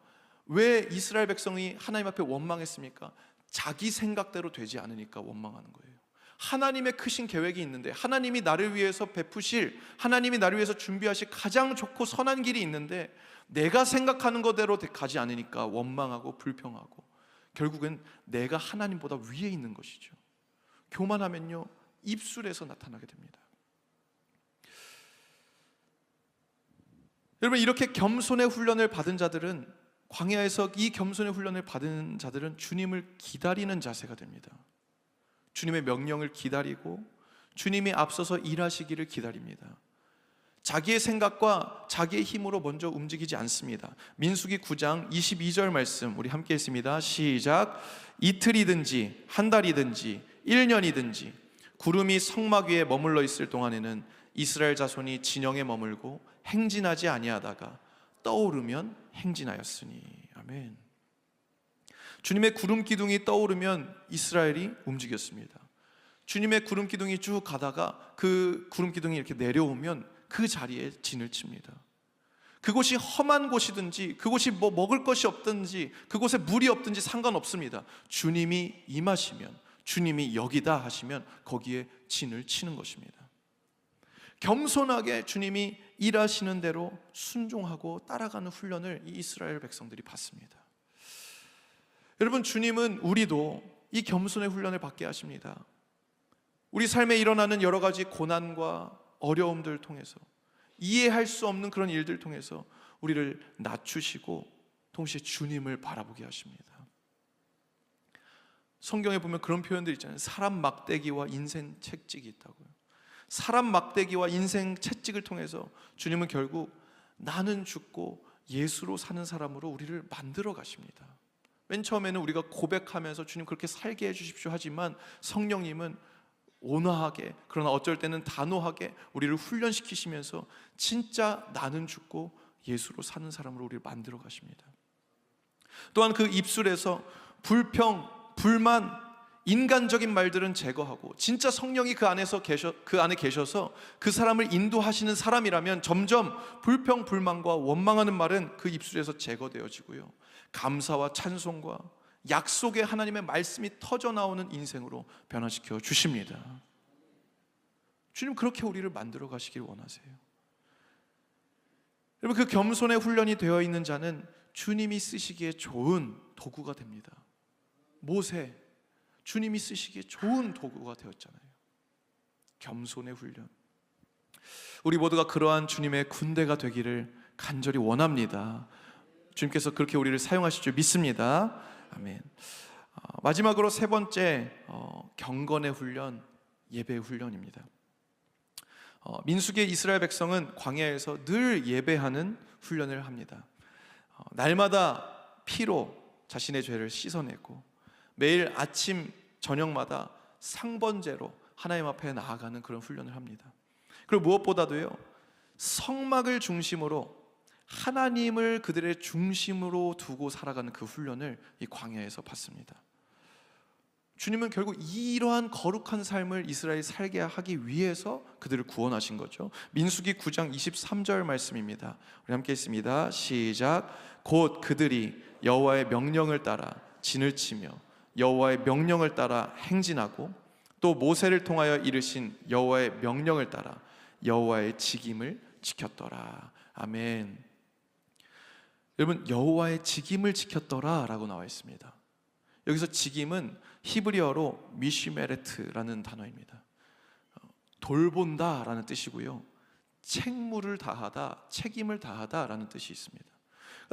[SPEAKER 1] 왜 이스라엘 백성이 하나님 앞에 원망했습니까? 자기 생각대로 되지 않으니까 원망하는 거예요. 하나님의 크신 계획이 있는데, 하나님이 나를 위해서 베푸실, 하나님이 나를 위해서 준비하실 가장 좋고 선한 길이 있는데, 내가 생각하는 것대로 가지 않으니까 원망하고 불평하고, 결국은 내가 하나님보다 위에 있는 것이죠. 교만하면요, 입술에서 나타나게 됩니다. 여러분, 이렇게 겸손의 훈련을 받은 자들은, 광야에서 이 겸손의 훈련을 받은 자들은 주님을 기다리는 자세가 됩니다. 주님의 명령을 기다리고 주님이 앞서서 일하시기를 기다립니다. 자기의 생각과 자기의 힘으로 먼저 움직이지 않습니다. 민수기 9장 22절 말씀 우리 함께 했습니다. 시작. 이틀이든지 한 달이든지 1년이든지 구름이 성막 위에 머물러 있을 동안에는 이스라엘 자손이 진영에 머물고 행진하지 아니하다가 떠오르면 행진하였으니. 아멘. 주님의 구름 기둥이 떠오르면 이스라엘이 움직였습니다. 주님의 구름 기둥이 쭉 가다가 그 구름 기둥이 이렇게 내려오면 그 자리에 진을 칩니다. 그곳이 험한 곳이든지 그곳이 뭐 먹을 것이 없든지 그곳에 물이 없든지 상관없습니다. 주님이 임하시면, 주님이 여기다 하시면 거기에 진을 치는 것입니다. 겸손하게 주님이 일하시는 대로 순종하고 따라가는 훈련을 이 이스라엘 백성들이 받습니다. 여러분, 주님은 우리도 이 겸손의 훈련을 받게 하십니다. 우리 삶에 일어나는 여러 가지 고난과 어려움들을 통해서, 이해할 수 없는 그런 일들을 통해서 우리를 낮추시고 동시에 주님을 바라보게 하십니다. 성경에 보면 그런 표현들 있잖아요. 사람 막대기와 인생 채찍이 있다고요. 사람 막대기와 인생 채찍을 통해서 주님은 결국 나는 죽고 예수로 사는 사람으로 우리를 만들어 가십니다. 맨 처음에는 우리가 고백하면서 주님 그렇게 살게 해주십시오 하지만 성령님은 온화하게, 그러나 어쩔 때는 단호하게 우리를 훈련시키시면서 진짜 나는 죽고 예수로 사는 사람으로 우리를 만들어 가십니다. 또한 그 입술에서 불평, 불만, 인간적인 말들은 제거하고 진짜 성령이 그 안에 계셔서 그 사람을 인도하시는 사람이라면 점점 불평, 불만과 원망하는 말은 그 입술에서 제거되어지고요, 감사와 찬송과 약속의 하나님의 말씀이 터져 나오는 인생으로 변화시켜 주십니다. 주님 그렇게 우리를 만들어 가시길 원하세요. 여러분, 그 겸손의 훈련이 되어 있는 자는 주님이 쓰시기에 좋은 도구가 됩니다. 모세, 주님이 쓰시기에 좋은 도구가 되었잖아요. 겸손의 훈련. 우리 모두가 그러한 주님의 군대가 되기를 간절히 원합니다. 주님께서 그렇게 우리를 사용하실 줄 믿습니다. 아멘. 마지막으로 세 번째, 경건의 훈련, 예배의 훈련입니다. 민수기의 이스라엘 백성은 광야에서 늘 예배하는 훈련을 합니다. 날마다 피로 자신의 죄를 씻어내고 매일 아침 저녁마다 상번제로 하나님 앞에 나아가는 그런 훈련을 합니다. 그리고 무엇보다도요, 성막을 중심으로 하나님을 그들의 중심으로 두고 살아가는 그 훈련을 이 광야에서 받습니다. 주님은 결국 이러한 거룩한 삶을 이스라엘이 살게 하기 위해서 그들을 구원하신 거죠. 민수기 9장 23절 말씀입니다. 우리 함께 읽습니다. 시작. 곧 그들이 여호와의 명령을 따라 진을 치며 여호와의 명령을 따라 행진하고 또 모세를 통하여 이르신 여호와의 명령을 따라 여호와의 직임을 지켰더라. 아멘. 여러분, 여호와의 직임을 지켰더라 라고 나와 있습니다. 여기서 직임은 히브리어로 미시메레트라는 단어입니다. 돌본다 라는 뜻이고요, 책무를 다하다, 책임을 다하다 라는 뜻이 있습니다.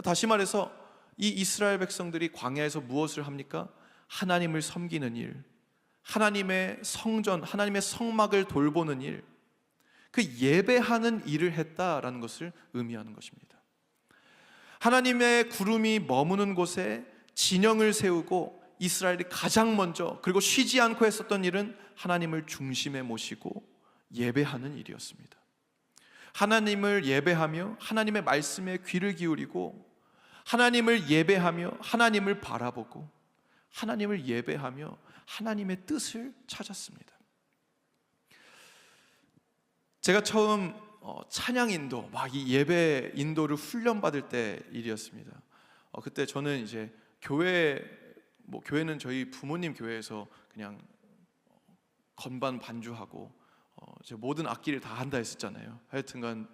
[SPEAKER 1] 다시 말해서 이 이스라엘 백성들이 광야에서 무엇을 합니까? 하나님을 섬기는 일, 하나님의 성전, 하나님의 성막을 돌보는 일, 그 예배하는 일을 했다라는 것을 의미하는 것입니다. 하나님의 구름이 머무는 곳에 진영을 세우고 이스라엘이 가장 먼저 그리고 쉬지 않고 했었던 일은 하나님을 중심에 모시고 예배하는 일이었습니다. 하나님을 예배하며 하나님의 말씀에 귀를 기울이고 하나님을 예배하며 하나님을 바라보고 하나님을 예배하며 하나님의 뜻을 찾았습니다. 제가 처음 찬양 인도, 막 이 예배 인도를 훈련받을 때 일이었습니다. 그때 저는 이제 교회는 저희 부모님 교회에서 그냥 건반 반주하고 제 모든 악기를 다 한다 했었잖아요. 하여튼간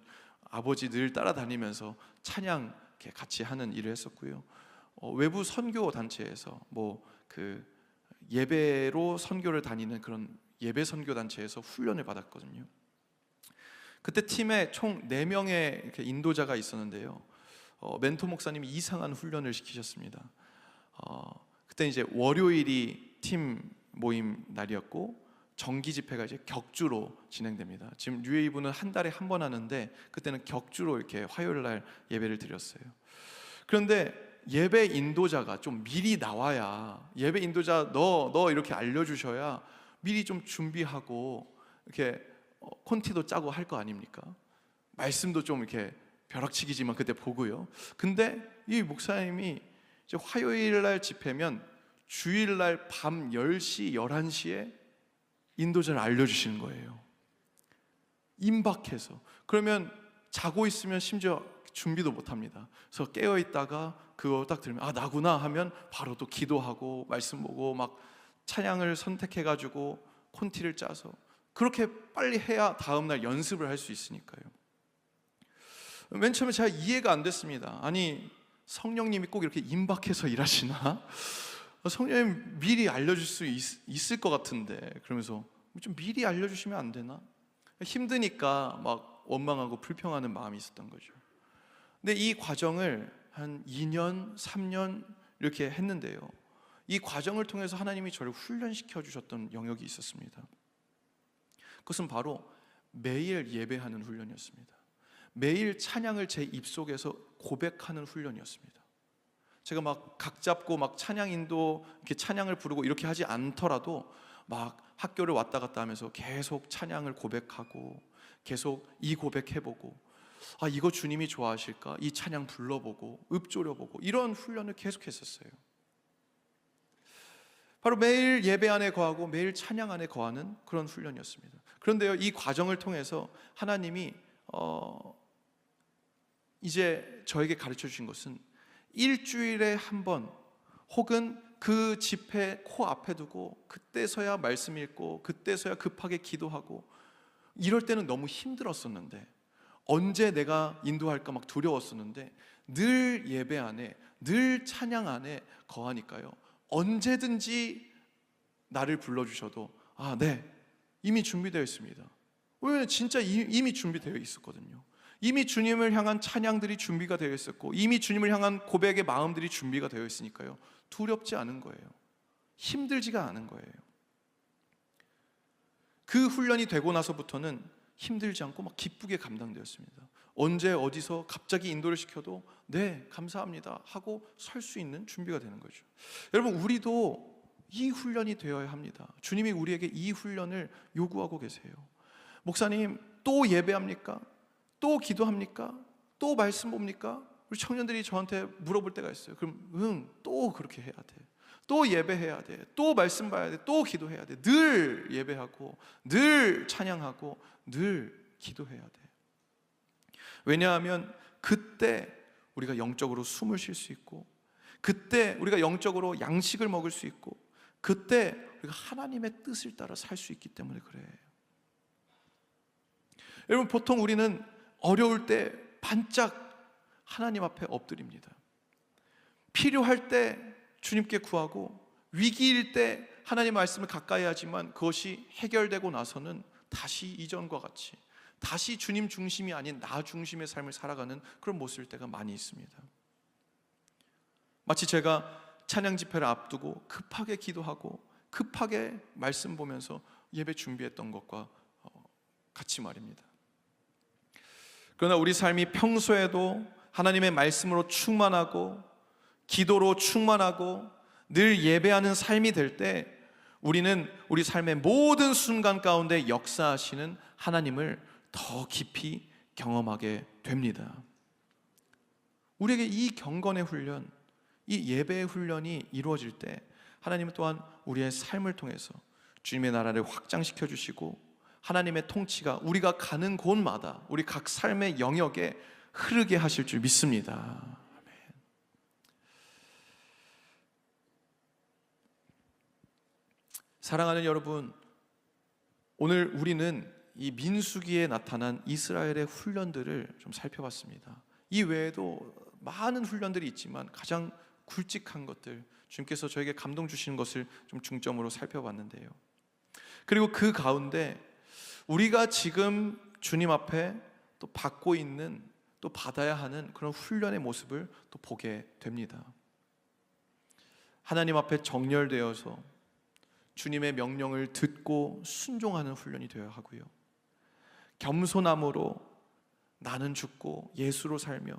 [SPEAKER 1] 아버지 늘 따라다니면서 찬양 이렇게 같이 하는 일을 했었고요. 외부 선교 단체에서 그 예배로 선교를 다니는 그런 예배 선교 단체에서 훈련을 받았거든요. 그때 팀에 총 4명의 이렇게 인도자가 있었는데요. 멘토 목사님이 이상한 훈련을 시키셨습니다. 그때 이제 월요일이 팀 모임 날이었고 정기 집회가 이제 격주로 진행됩니다. 지금 UA부는 한 달에 한 번 하는데 그때는 격주로 이렇게 화요일 날 예배를 드렸어요. 그런데 예배 인도자가 좀 미리 나와야, 예배 인도자 너 이렇게 알려주셔야 미리 좀 준비하고 이렇게 콘티도 짜고 할 거 아닙니까? 말씀도 좀 이렇게 벼락치기지만 그때 보고요. 근데 이 목사님이 이제 화요일 날 집회면 주일 날 밤 10시, 11시에 인도자를 알려주시는 거예요. 임박해서. 그러면 자고 있으면 심지어 준비도 못합니다. 그래서 깨어있다가 그거 딱 들으면 아 나구나 하면 바로 또 기도하고 말씀 보고 막 찬양을 선택해가지고 콘티를 짜서 그렇게 빨리 해야 다음날 연습을 할 수 있으니까요. 맨 처음에 제가 이해가 안 됐습니다. 아니 성령님이 꼭 이렇게 임박해서 일하시나? 성령님 미리 알려줄 수 있을 것 같은데, 그러면서 좀 미리 알려주시면 안 되나? 힘드니까 막 원망하고 불평하는 마음이 있었던 거죠. 근데 이 과정을 한 2년, 3년 이렇게 했는데요, 이 과정을 통해서 하나님이 저를 훈련시켜 주셨던 영역이 있었습니다. 그것은 바로 매일 예배하는 훈련이었습니다. 매일 찬양을 제 입속에서 고백하는 훈련이었습니다. 제가 막 각 잡고 막 찬양 인도 이렇게 찬양을 부르고 이렇게 하지 않더라도 막 학교를 왔다 갔다 하면서 계속 찬양을 고백하고 계속 이 고백해보고 아 이거 주님이 좋아하실까? 이 찬양 불러보고 읊조려보고 이런 훈련을 계속했었어요. 바로 매일 예배 안에 거하고 매일 찬양 안에 거하는 그런 훈련이었습니다. 그런데요, 이 과정을 통해서 하나님이 이제 저에게 가르쳐 주신 것은 일주일에 한 번 혹은 그 집회 코앞에 두고 그때서야 말씀 읽고 그때서야 급하게 기도하고 이럴 때는 너무 힘들었었는데, 언제 내가 인도할까 막 두려웠었는데 늘 예배 안에 늘 찬양 안에 거하니까요, 언제든지 나를 불러주셔도 아 네 이미 준비되어 있습니다. 왜냐면 진짜 이미 준비되어 있었거든요. 이미 주님을 향한 찬양들이 준비가 되어 있었고 이미 주님을 향한 고백의 마음들이 준비가 되어 있으니까요, 두렵지 않은 거예요. 힘들지가 않은 거예요. 그 훈련이 되고 나서부터는 힘들지 않고 막 기쁘게 감당되었습니다. 언제 어디서 갑자기 인도를 시켜도 네 감사합니다 하고 설 수 있는 준비가 되는 거죠. 여러분, 우리도 이 훈련이 되어야 합니다. 주님이 우리에게 이 훈련을 요구하고 계세요. 목사님 또 예배합니까? 또 기도합니까? 또 말씀 봅니까? 우리 청년들이 저한테 물어볼 때가 있어요. 그럼 또 그렇게 해야 돼. 또 예배해야 돼. 또 말씀 봐야 돼. 또 기도해야 돼. 늘 예배하고 늘 찬양하고 늘 기도해야 돼. 왜냐하면 그때 우리가 영적으로 숨을 쉴 수 있고 그때 우리가 영적으로 양식을 먹을 수 있고 그때 우리가 하나님의 뜻을 따라 살 수 있기 때문에 그래요. 여러분, 보통 우리는 어려울 때 반짝 하나님 앞에 엎드립니다. 필요할 때 주님께 구하고 위기일 때 하나님 말씀을 가까이 하지만 그것이 해결되고 나서는 다시 이전과 같이 다시 주님 중심이 아닌 나 중심의 삶을 살아가는 그런 모습일 때가 많이 있습니다. 마치 제가 찬양 집회를 앞두고 급하게 기도하고 급하게 말씀 보면서 예배 준비했던 것과 같이 말입니다. 그러나 우리 삶이 평소에도 하나님의 말씀으로 충만하고 기도로 충만하고 늘 예배하는 삶이 될 때 우리는 우리 삶의 모든 순간 가운데 역사하시는 하나님을 더 깊이 경험하게 됩니다. 우리에게 이 경건의 훈련, 이 예배의 훈련이 이루어질 때 하나님은 또한 우리의 삶을 통해서 주님의 나라를 확장시켜 주시고 하나님의 통치가 우리가 가는 곳마다 우리 각 삶의 영역에 흐르게 하실 줄 믿습니다. 아멘. 사랑하는 여러분, 오늘 우리는 이 민수기에 나타난 이스라엘의 훈련들을 좀 살펴봤습니다. 이 외에도 많은 훈련들이 있지만 가장 굵직한 것들, 주님께서 저에게 감동 주시는 것을 좀 중점으로 살펴봤는데요. 그리고 그 가운데 우리가 지금 주님 앞에 또 받고 있는 또 받아야 하는 그런 훈련의 모습을 또 보게 됩니다. 하나님 앞에 정렬되어서 주님의 명령을 듣고 순종하는 훈련이 되어야 하고요, 겸손함으로 나는 죽고 예수로 살며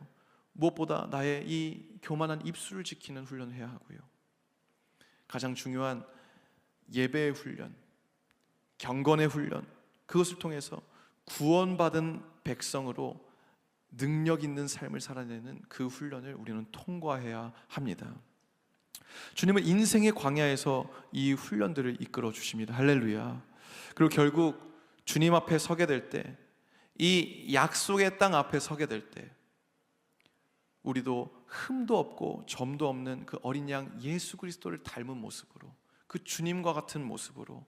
[SPEAKER 1] 무엇보다 나의 이 교만한 입술을 지키는 훈련을 해야 하고요, 가장 중요한 예배의 훈련, 경건의 훈련, 그것을 통해서 구원받은 백성으로 능력 있는 삶을 살아내는 그 훈련을 우리는 통과해야 합니다. 주님은 인생의 광야에서 이 훈련들을 이끌어 주십니다. 할렐루야. 그리고 결국 주님 앞에 서게 될 때, 이 약속의 땅 앞에 서게 될 때, 우리도 흠도 없고 점도 없는 그 어린 양 예수 그리스도를 닮은 모습으로, 그 주님과 같은 모습으로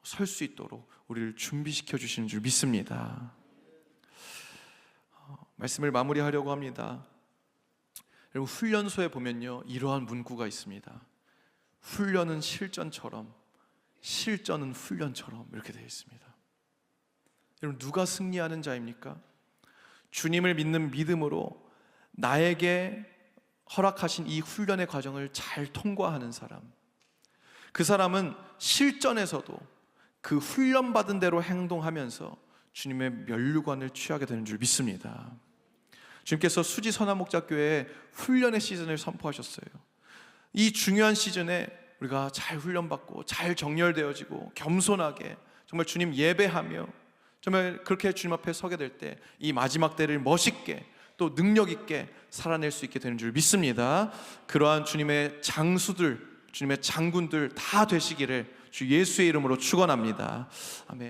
[SPEAKER 1] 설 수 있도록 우리를 준비시켜 주시는 줄 믿습니다. 말씀을 마무리하려고 합니다. 여러분, 훈련소에 보면요, 이러한 문구가 있습니다. 훈련은 실전처럼, 실전은 훈련처럼, 이렇게 되어 있습니다. 여러분, 누가 승리하는 자입니까? 주님을 믿는 믿음으로 나에게 허락하신 이 훈련의 과정을 잘 통과하는 사람, 그 사람은 실전에서도 그 훈련받은 대로 행동하면서 주님의 면류관을 취하게 되는 줄 믿습니다. 주님께서 수지 선한목자교회에 훈련의 시즌을 선포하셨어요. 이 중요한 시즌에 우리가 잘 훈련받고 잘 정렬되어지고 겸손하게 정말 주님 예배하며 정말 그렇게 주님 앞에 서게 될 때 이 마지막 때를 멋있게 또 능력 있게 살아낼 수 있게 되는 줄 믿습니다. 그러한 주님의 장수들, 주님의 장군들 다 되시기를 주 예수의 이름으로 축원합니다. 아멘.